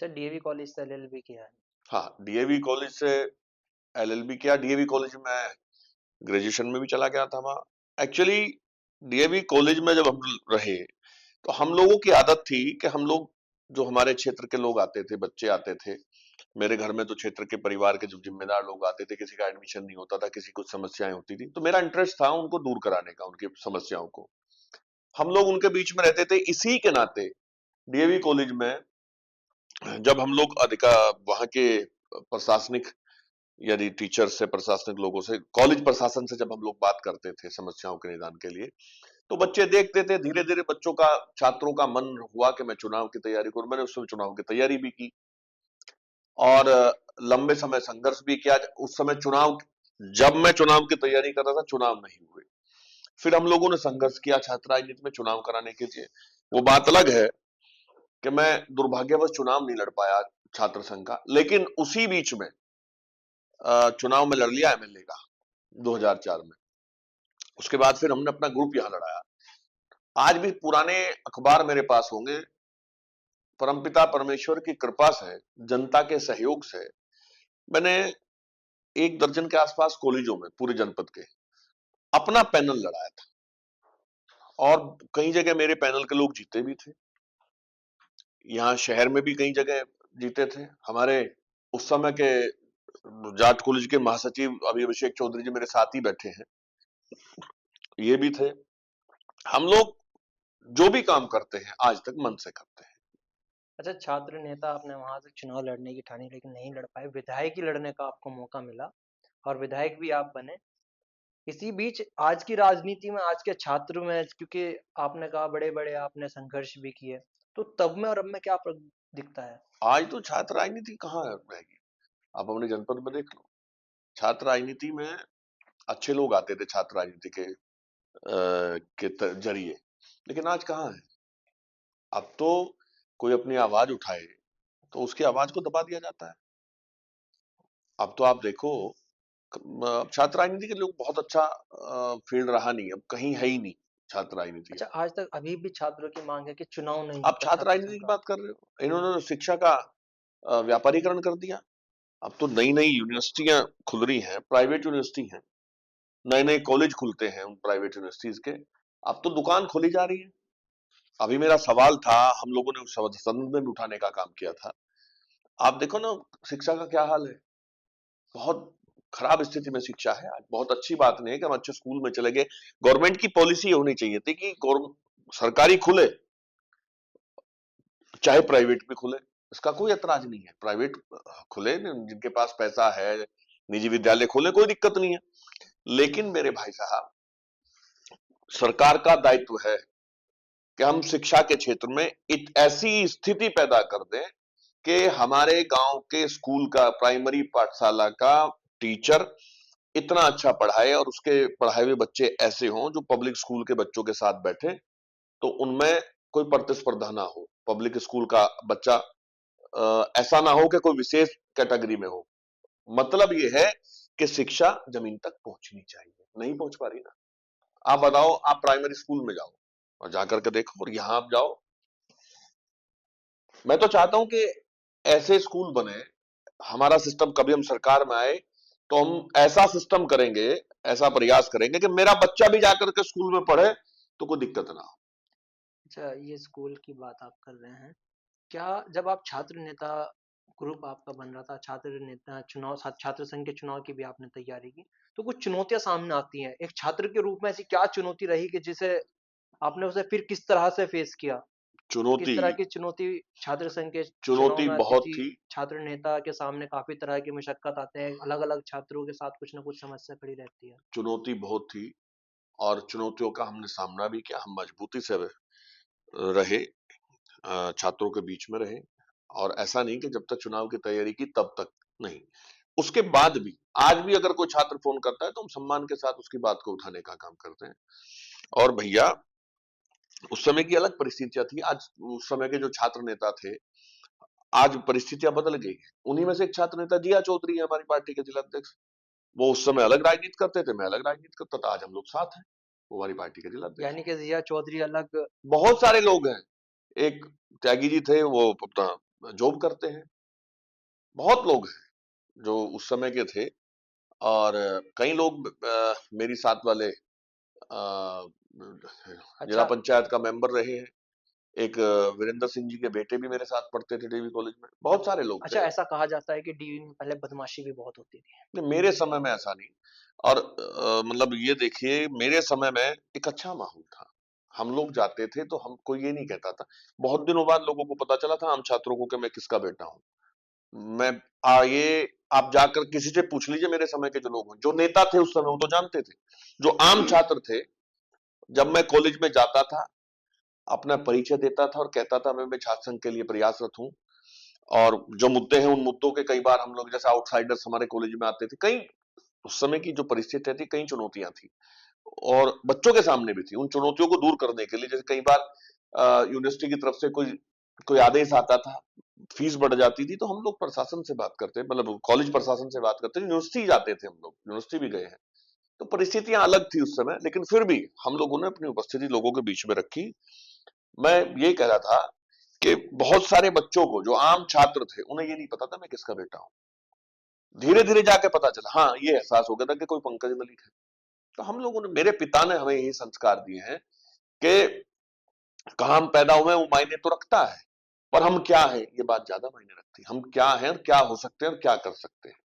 अच्छा, DAV college से LLB किया है। हाँ, डीएवी कॉलेज से एलएलबी किया। डीएवी कॉलेज में ग्रेजुएशन में भी चला गया था वहाँ। एक्चुअली डीएवी कॉलेज में जब हम रहे तो हम लोगों की आदत थी कि हम लोग, जो हमारे क्षेत्र के लोग आते थे, बच्चे आते थे, मेरे घर में तो क्षेत्र के परिवार के जो जिम्मेदार लोग आते थे, किसी का एडमिशन नहीं होता था, किसी कुछ समस्याएं होती थी, तो मेरा इंटरेस्ट था उनको दूर कराने का, उनकी समस्याओं को। हम लोग उनके बीच में रहते थे। इसी के नाते डीएवी कॉलेज में जब हम लोग अधिका वहां के प्रशासनिक, यदि टीचर से, प्रशासनिक लोगों से, कॉलेज प्रशासन से जब हम लोग बात करते थे समस्याओं के निदान के लिए, तो बच्चे देखते थे। धीरे धीरे बच्चों का, छात्रों का मन हुआ कि मैं चुनाव की तैयारी करूं। मैंने उस समय चुनाव की तैयारी भी की और लंबे समय संघर्ष भी किया। उस समय चुनाव, जब मैं चुनाव की तैयारी कर रहा था, चुनाव नहीं हुए। फिर हम लोगों ने संघर्ष किया छात्र राजनीति में चुनाव कराने के लिए। वो बात अलग है कि मैं दुर्भाग्यवश चुनाव नहीं लड़ पाया छात्र संघ का, लेकिन उसी बीच में चुनाव में लड़ लिया एमएलए का 2004 में। उसके बाद फिर हमने अपना ग्रुप यहां लड़ाया। आज भी पुराने अखबार मेरे पास होंगे। परमपिता परमेश्वर की कृपा से, जनता के सहयोग से, मैंने 1 दर्जन के आसपास कॉलेजों में पूरे जनपद के अपना पैनल लड़ाया था और कई जगह मेरे पैनल के लोग जीते भी थे। यहाँ शहर में भी कई जगह जीते थे। हमारे उस समय के जाट कॉलेज के महासचिव अभी अभिषेक चौधरी जी मेरे साथ ही बैठे हैं, ये भी थे। हम लोग जो भी काम करते हैं आज तक मन से करते हैं। अच्छा, छात्र नेता आपने वहां से चुनाव लड़ने की ठानी लेकिन नहीं लड़ पाए, विधायक ही लड़ने का आपको मौका मिला और विधायक भी आप बने। इसी बीच आज की राजनीति में, आज के छात्र में, क्योंकि आपने कहा बड़े बड़े आपने संघर्ष भी किए, तो तब में और अब में क्या फर्क दिखता है? आज तो छात्र राजनीति कहाँ रहेगी? आप अपने जनपद में देख लो। छात्र राजनीति में अच्छे लोग आते थे छात्र राजनीति के जरिए, लेकिन आज कहाँ है? अब तो कोई अपनी आवाज उठाए तो उसकी आवाज को दबा दिया जाता है। अब तो आप देखो, छात्र राजनीति के लोग बहुत अच्छा फील्ड रहा नहीं, अब कहीं है ही नहीं छात्र राजनीति अच्छा, अब। आज तक अभी भी छात्रों की मांग है कि चुनाव नहीं आप होता छात्र छात्र संघ राजनीति की का। बात कर रहे हो, इन्होंने तो शिक्षा का व्यापारीकरण कर दिया। अब तो नई नई यूनिवर्सिटियां खुल रही हैं, प्राइवेट यूनिवर्सिटी हैं, नए नए कॉलेज खुलते हैं उन प्राइवेट यूनिवर्सिटीज के। अब तो दुकान खोली जा रही है। अभी मेरा सवाल था, हम लोगों ने उस सदन में भी उठाने का काम किया था। आप देखो ना, शिक्षा का क्या हाल है। बहुत खराब स्थिति में शिक्षा है आज। बहुत अच्छी बात नहीं है कि हम अच्छे स्कूल में चले गए। गवर्नमेंट की पॉलिसी होनी चाहिए थी कि सरकारी खुले, चाहे प्राइवेट भी खुले, इसका कोई एतराज नहीं है। प्राइवेट खुले, जिनके पास पैसा है, निजी विद्यालय खोले, कोई दिक्कत नहीं है। लेकिन मेरे भाई साहब, सरकार का दायित्व है कि हम शिक्षा के क्षेत्र में ऐसी स्थिति पैदा कर दें कि हमारे गांव के स्कूल का, प्राइमरी पाठशाला का टीचर इतना अच्छा पढ़ाए और उसके पढ़ाए हुए बच्चे ऐसे हों जो पब्लिक स्कूल के बच्चों के साथ बैठे, तो उनमें कोई प्रतिस्पर्धा ना हो। पब्लिक स्कूल का बच्चा ऐसा ना हो कि कोई विशेष कैटेगरी में हो। मतलब ये है कि शिक्षा जमीन तक पहुंचनी चाहिए, नहीं पहुंच पा रही ना। आप बताओ, आप प्राइमरी स्कूल में जाओ और जाकर के देखो, और यहां आप जाओ। मैं तो चाहता हूं कि ऐसे स्कूल बने। हमारा सिस्टम, कभी हम सरकार में आए तो हम ऐसा सिस्टम करेंगे, ऐसा प्रयास करेंगे कि मेरा बच्चा भी जाकर के स्कूल में पढ़े तो कोई दिक्कत ना हो। अच्छा, ये स्कूल की बात आप कर रहे हैं, क्या जब आप छात्र नेता, ग्रुप आपका बन रहा था, छात्र नेता चुनाव, छात्र संघ के चुनाव की भी आपने तैयारी की, तो कुछ चुनौतियां सामने आती हैं एक छात्र के रूप में, ऐसी क्या चुनौती रही कि जिसे आपने उसे फिर किस तरह से फेस किया? किस चुनौती, तरह की चुनौती छात्र संघ के चुनाव चुनौती में आती बहुत थी? थी। छात्र नेता के सामने काफी तरह की मशक्कत आते हैं, अलग अलग छात्रों के साथ कुछ ना कुछ समस्या खड़ी रहती है। चुनौती बहुत थी और चुनौतियों का हमने सामना भी किया। हम मजबूती से रहे, छात्रों के बीच में रहे, और ऐसा नहीं कि जब तक चुनाव की तैयारी की तब तक नहीं, उसके बाद भी। आज भी अगर कोई छात्र फोन करता है तो हम सम्मान के साथ उसकी बात को उठाने का काम करते हैं। और भैया, उस समय की अलग परिस्थितियां थी। आज उस समय के जो छात्र नेता थे, आज परिस्थितियां बदल गई हैं। उन्हीं में से एक छात्र नेता जिया चौधरी है, हमारी पार्टी के जिला अध्यक्ष। वो उस समय अलग राजनीति करते थे, मैं अलग राजनीति करता था। आज हम लोग साथ हैं, वो हमारी पार्टी के जिला अध्यक्ष यानी हैं। कि जिया चौधरी अलग। बहुत सारे लोग हैं। एक त्यागी जी थे, वो अपना जॉब करते हैं। बहुत लोग हैं जो उस समय के थे, और कई लोग मेरी साथ वाले जिला अच्छा। पंचायत का मेंबर रहे हैं। एक वीरेंद्र सिंह जी के बेटे भी मेरे साथ पढ़ते थे डीएवी कॉलेज में। बहुत सारे लोग अच्छा, थे। ऐसा कहा जाता है कि डीवी में पहले बदमाशी भी बहुत होती थी। नहीं, मेरे समय में ऐसा नहीं। और मतलब ये देखिए, मेरे समय में एक अच्छा माहौल था। हम लोग जाते थे तो हमको ये नहीं कहता था। बहुत दिनों बाद लोगों को पता चला था, आम छात्रों को, कि मैं किसका बेटा हूँ। मैं ये आप जाकर किसी से पूछ लीजिए, मेरे समय के जो लोग हैं, जो नेता थे उस समय, वो तो जानते थे। जो आम छात्र थे, जब मैं कॉलेज में जाता था, अपना परिचय देता था और कहता था मैं छात्र संघ के लिए प्रयासरत हूँ, और जो मुद्दे हैं उन मुद्दों के, कई बार हम लोग जैसे आउटसाइडर्स हमारे कॉलेज में आते थे। कई उस समय की जो परिस्थितियां थी, कई चुनौतियां थी, और बच्चों के सामने भी थी। उन चुनौतियों को दूर करने के लिए, जैसे कई बार यूनिवर्सिटी की तरफ से कोई कोई आदेश आता था, फीस बढ़ जाती थी, तो हम लोग प्रशासन से बात करते, मतलब कॉलेज प्रशासन से बात करते, यूनिवर्सिटी जाते थे, हम लोग यूनिवर्सिटी भी गए हैं। तो परिस्थितियां अलग थी उस समय, लेकिन फिर भी हम लोगों ने अपनी उपस्थिति लोगों के बीच में रखी। मैं ये कह रहा था कि बहुत सारे बच्चों को, जो आम छात्र थे, उन्हें ये नहीं पता था मैं किसका बेटा हूं। धीरे धीरे जाके पता चला, हाँ, ये एहसास हो गया था कि कोई पंकज मलिक है। तो हम लोगों ने, मेरे पिता ने हमें यही संस्कार दिए हैं कि कहाँ हम पैदा हुए वो मायने तो रखता है, पर हम क्या हैं ये बात ज्यादा मायने रखती है। हम क्या हैं और क्या हो सकते हैं और क्या कर सकते हैं।